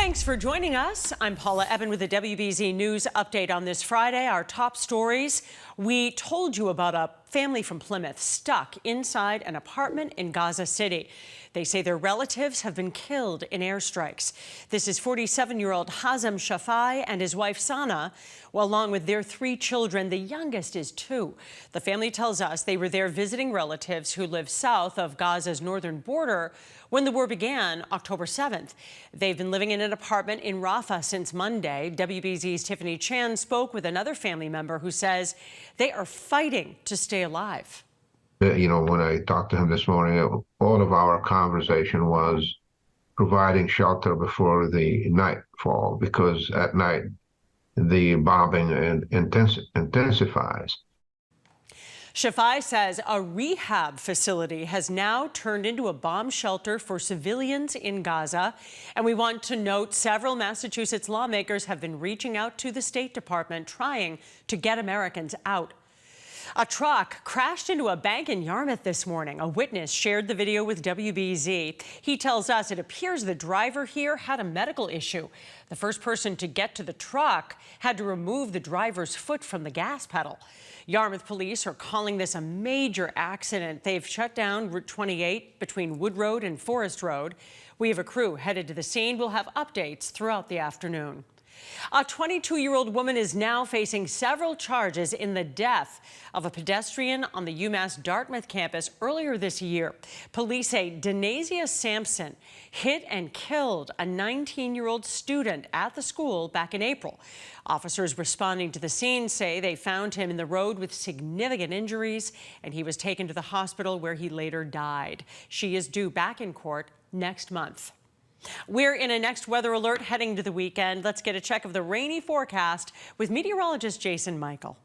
Thanks for joining us. I'm Paula Ebben with the WBZ News update on this Friday. Our top stories. We told you about a family from Plymouth stuck inside an apartment in Gaza City. They say their relatives have been killed in airstrikes. This is 47-year-old Hazem Shafai and his wife Sana, along with their 3 children. The youngest is 2. The family tells us they were there visiting relatives who live south of Gaza's northern border when the war began October 7th. They've been living in an apartment in Rafah since Monday. WBZ's Tiffany Chan spoke with another family member who says they are fighting to stay alive. When I talked to him this morning, all of our conversation was providing shelter before the nightfall, because at night the bombing intensifies. Shafai says a rehab facility has now turned into a bomb shelter for civilians in Gaza. And we want to note several Massachusetts lawmakers have been reaching out to the State Department trying to get Americans out. A truck crashed into a bank in Yarmouth this morning. A witness shared the video with WBZ. He tells us it appears the driver here had a medical issue. The first person to get to the truck had to remove the driver's foot from the gas pedal. Yarmouth police are calling this a major accident. They've shut down Route 28 between Wood Road and Forest Road. We have a crew headed to the scene. We'll have updates throughout the afternoon. A 22-year-old woman is now facing several charges in the death of a pedestrian on the UMass Dartmouth campus earlier this year. Police say Denasia Sampson hit and killed a 19-year-old student at the school back in April. Officers responding to the scene say they found him in the road with significant injuries, and he was taken to the hospital where he later died. She is due back in court next month. We're in a next weather alert heading to the weekend. Let's get a check of the rainy forecast with meteorologist Jason Mikell.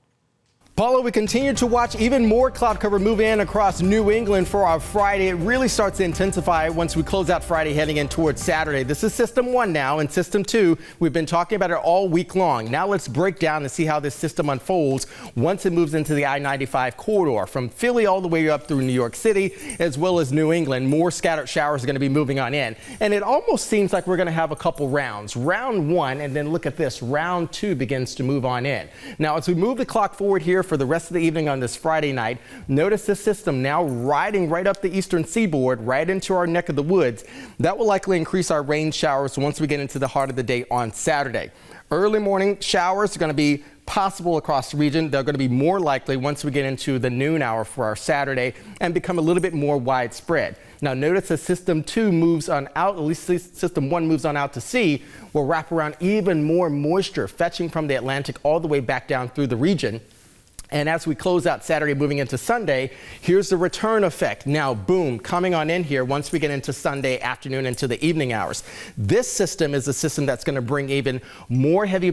Paula, we continue to watch even more cloud cover move in across New England for our Friday. It really starts to intensify once we close out Friday heading in towards Saturday. This is System 1 now, and System 2, we've been talking about it all week long. Now let's break down and see how this system unfolds once it moves into the I-95 corridor from Philly all the way up through New York City, as well as New England. More scattered showers are going to be moving on in. And it almost seems like we're going to have a couple rounds. Round 1, and then look at this, round 2 begins to move on in. Now, as we move the clock forward here for the rest of the evening on this Friday night, notice this system now riding right up the eastern seaboard, right into our neck of the woods. That will likely increase our rain showers once we get into the heart of the day on Saturday. Early morning showers are going to be possible across the region. They're going to be more likely once we get into the noon hour for our Saturday and become a little bit more widespread. Now notice as System 2 moves on out, at least System 1 moves on out to sea, will wrap around even more moisture fetching from the Atlantic all the way back down through the region. And as we close out Saturday moving into Sunday, here's the return effect. Now, boom, coming on in here once we get into Sunday afternoon into the evening hours. This system is a system that's going to bring even more heavy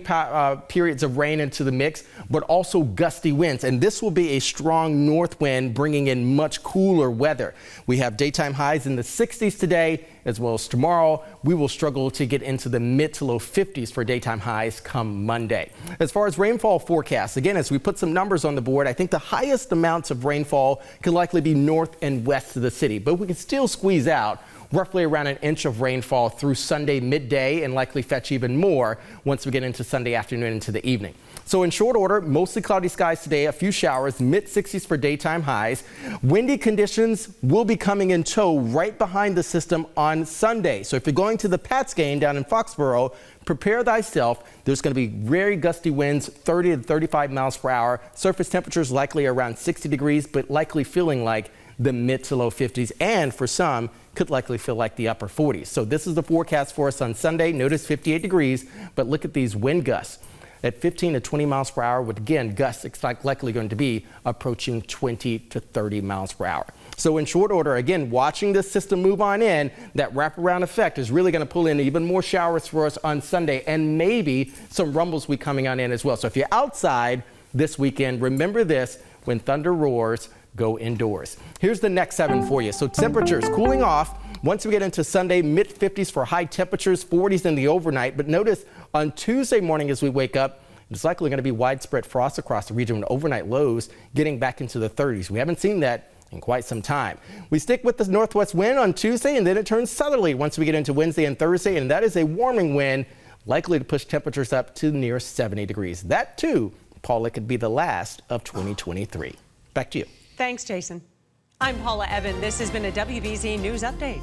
periods of rain into the mix, but also gusty winds. And this will be a strong north wind bringing in much cooler weather. We have daytime highs in the 60s today, as well as tomorrow. We will struggle to get into the mid to low 50s for daytime highs come Monday. As far as rainfall forecasts, again, as we put some numbers on the board, I think the highest amounts of rainfall could likely be north and west of the city, but we can still squeeze out roughly around an inch of rainfall through Sunday midday and likely fetch even more once we get into Sunday afternoon into the evening. So in short order, mostly cloudy skies today, a few showers, mid-60s for daytime highs. Windy conditions will be coming in tow right behind the system on Sunday. So if you're going to the Pats game down in Foxborough, prepare thyself. There's going to be very gusty winds, 30 to 35 miles per hour. Surface temperatures likely around 60 degrees, but likely feeling like the mid to low 50s, and for some could likely feel like the upper 40s. So this is the forecast for us on Sunday. Notice 58 degrees, but look at these wind gusts at 15 to 20 miles per hour, with again gusts likely going to be approaching 20 to 30 miles per hour. So in short order, again, watching this system move on in, that wraparound effect is really going to pull in even more showers for us on Sunday, and maybe some rumbles will be coming on in as well. So if you're outside this weekend, remember this: when thunder roars, go indoors. Here's the next 7 for you. So temperatures cooling off once we get into Sunday, mid 50s for high temperatures, 40s in the overnight. But notice on Tuesday morning as we wake up, it's likely going to be widespread frost across the region with overnight lows getting back into the 30s. We haven't seen that in quite some time. We stick with the northwest wind on Tuesday, and then it turns southerly once we get into Wednesday and Thursday, and that is a warming wind likely to push temperatures up to near 70 degrees. That too, Paula, could be the last of 2023. Back to you. Thanks, Jason. I'm Paula Ebben. This has been a WBZ News Update.